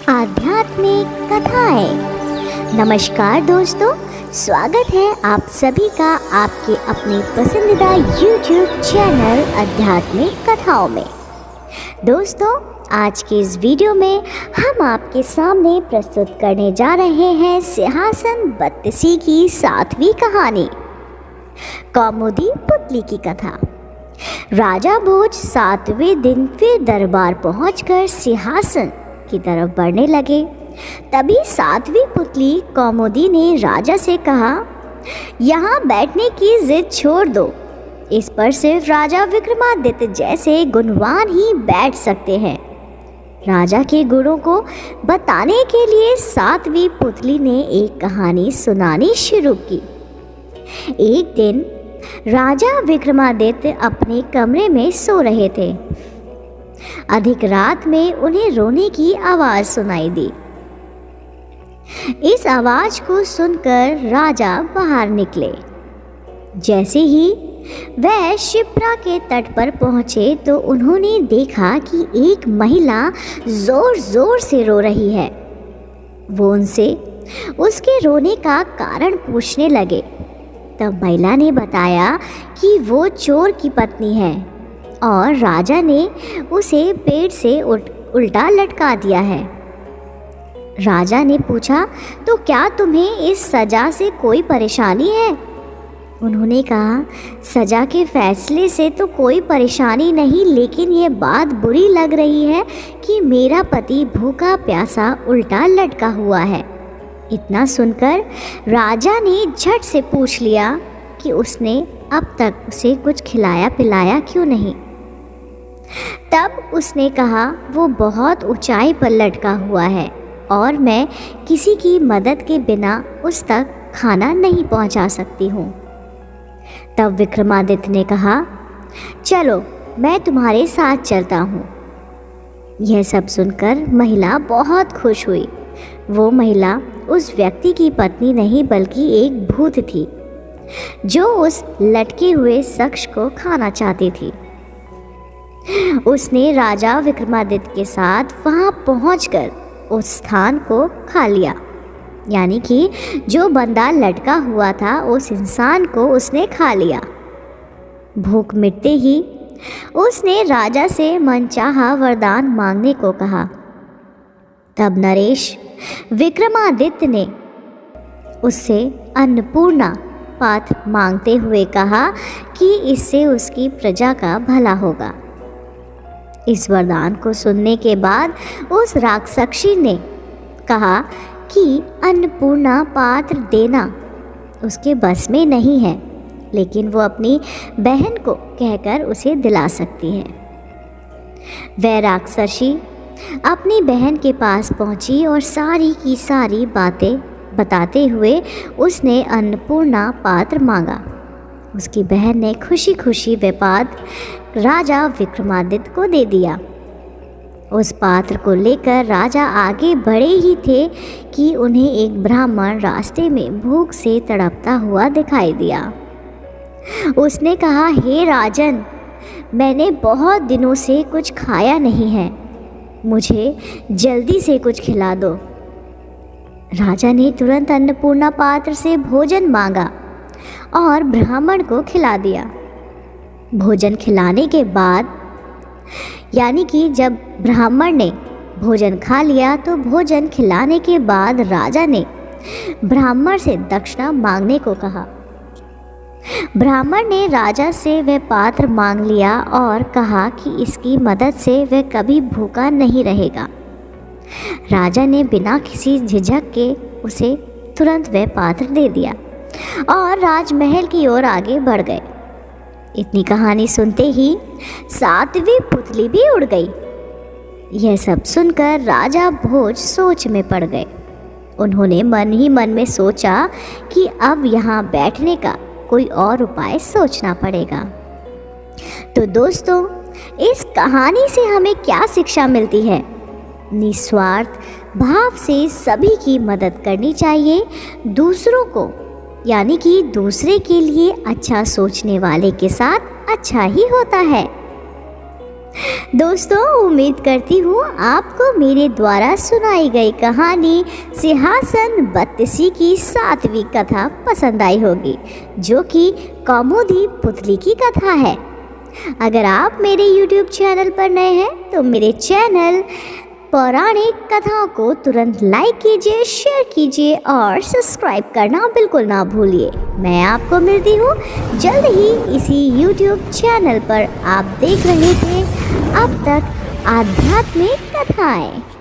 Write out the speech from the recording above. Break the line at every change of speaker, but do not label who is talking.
आध्यात्मिक कथाएं। नमस्कार दोस्तों, स्वागत है आप सभी का आपके अपने पसंदीदा YouTube चैनल आध्यात्मिक कथाओं में। दोस्तों, आज के इस वीडियो में हम आपके सामने प्रस्तुत करने जा रहे हैं सिंहासन बत्तीसी की 7वीं कहानी, कौमुदी पुतली की कथा। राजा भोज 7वें दिन फिर दरबार पहुंचकर सिंहासन की तरफ बढ़ने लगे। तभी 7वीं पुतली कौमुदी ने राजा से कहा, यहाँ बैठने की जिद छोड़ दो। इस पर सिर्फ राजा विक्रमादित्य जैसे गुणवान ही बैठ सकते हैं। राजा के गुणों को बताने के लिए 7वीं पुतली ने एक कहानी सुनानी शुरू की। एक दिन राजा विक्रमादित्य अपने कमरे में सो रहे थे। अधिक रात में उन्हें रोने की आवाज सुनाई दी। इस आवाज को सुनकर राजा बाहर निकले। जैसे ही वह शिप्रा के तट पर पहुंचे तो उन्होंने देखा कि एक महिला जोर जोर से रो रही है। वो उनसे उसके रोने का कारण पूछने लगे। तब महिला ने बताया कि वो चोर की पत्नी है और राजा ने उसे पेड़ से उल्टा लटका दिया है। राजा ने पूछा, तो क्या तुम्हें इस सज़ा से कोई परेशानी है? उन्होंने कहा, सज़ा के फैसले से तो कोई परेशानी नहीं, लेकिन ये बात बुरी लग रही है कि मेरा पति भूखा प्यासा उल्टा लटका हुआ है। इतना सुनकर राजा ने झट से पूछ लिया कि उसने अब तक उसे कुछ खिलाया पिलाया क्यों नहीं। तब उसने कहा, वो बहुत ऊंचाई पर लटका हुआ है और मैं किसी की मदद के बिना उस तक खाना नहीं पहुंचा सकती हूँ। तब विक्रमादित्य ने कहा, चलो मैं तुम्हारे साथ चलता हूँ। यह सब सुनकर महिला बहुत खुश हुई। वो महिला उस व्यक्ति की पत्नी नहीं बल्कि एक भूत थी जो उस लटके हुए शख्स को खाना चाहती थी। उसने राजा विक्रमादित्य के साथ वहां पहुंचकर उस स्थान को खा लिया। यानी कि जो बंदा लटका हुआ था उस इंसान को उसने खा लिया। भूख मिटते ही उसने राजा से मनचाहा वरदान मांगने को कहा। तब नरेश विक्रमादित्य ने उससे अन्नपूर्णा पात्र मांगते हुए कहा कि इससे उसकी प्रजा का भला होगा। इस वरदान को सुनने के बाद उस राक्षसी ने कहा कि अन्नपूर्णा पात्र देना उसके बस में नहीं है, लेकिन वो अपनी बहन को कहकर उसे दिला सकती है। वह राक्षसी अपनी बहन के पास पहुंची और सारी की सारी बातें बताते हुए उसने अन्नपूर्णा पात्र मांगा। उसकी बहन ने खुशी खुशी वह पात्र राजा विक्रमादित्य को दे दिया। उस पात्र को लेकर राजा आगे बढ़े ही थे कि उन्हें एक ब्राह्मण रास्ते में भूख से तड़पता हुआ दिखाई दिया। उसने कहा, हे राजन, मैंने बहुत दिनों से कुछ खाया नहीं है, मुझे जल्दी से कुछ खिला दो। राजा ने तुरंत अन्नपूर्णा पात्र से भोजन मांगा और ब्राह्मण को खिला दिया। भोजन खिलाने के बाद, यानी कि जब ब्राह्मण ने भोजन खा लिया तो भोजन खिलाने के बाद राजा ने ब्राह्मण से दक्षिणा मांगने को कहा। ब्राह्मण ने राजा से वह पात्र मांग लिया और कहा कि इसकी मदद से वह कभी भूखा नहीं रहेगा। राजा ने बिना किसी झिझक के उसे तुरंत वह पात्र दे दिया और राजमहल की ओर आगे बढ़ गए। इतनी कहानी सुनते ही 7वीं पुतली भी उड़ गई। यह सब सुनकर राजा भोज सोच में पड़ गए। उन्होंने मन ही मन में सोचा कि अब यहाँ बैठने का कोई और उपाय सोचना पड़ेगा। तो दोस्तों, इस कहानी से हमें क्या शिक्षा मिलती है? निस्वार्थ भाव से सभी की मदद करनी चाहिए। दूसरों को, यानी कि दूसरे के लिए अच्छा सोचने वाले के साथ अच्छा ही होता है। दोस्तों, उम्मीद करती हूँ आपको मेरे द्वारा सुनाई गई कहानी सिंहासन बत्तीसी की 7वीं कथा पसंद आई होगी, जो कि कौमुदी पुतली की कथा है। अगर आप मेरे YouTube चैनल पर नए हैं तो मेरे चैनल पौराणिक कथाओं को तुरंत लाइक कीजिए, शेयर कीजिए और सब्सक्राइब करना बिल्कुल ना भूलिए। मैं आपको मिलती हूँ जल्द ही इसी YouTube चैनल पर। आप देख रहे थे अब तक आध्यात्मिक कथाएं।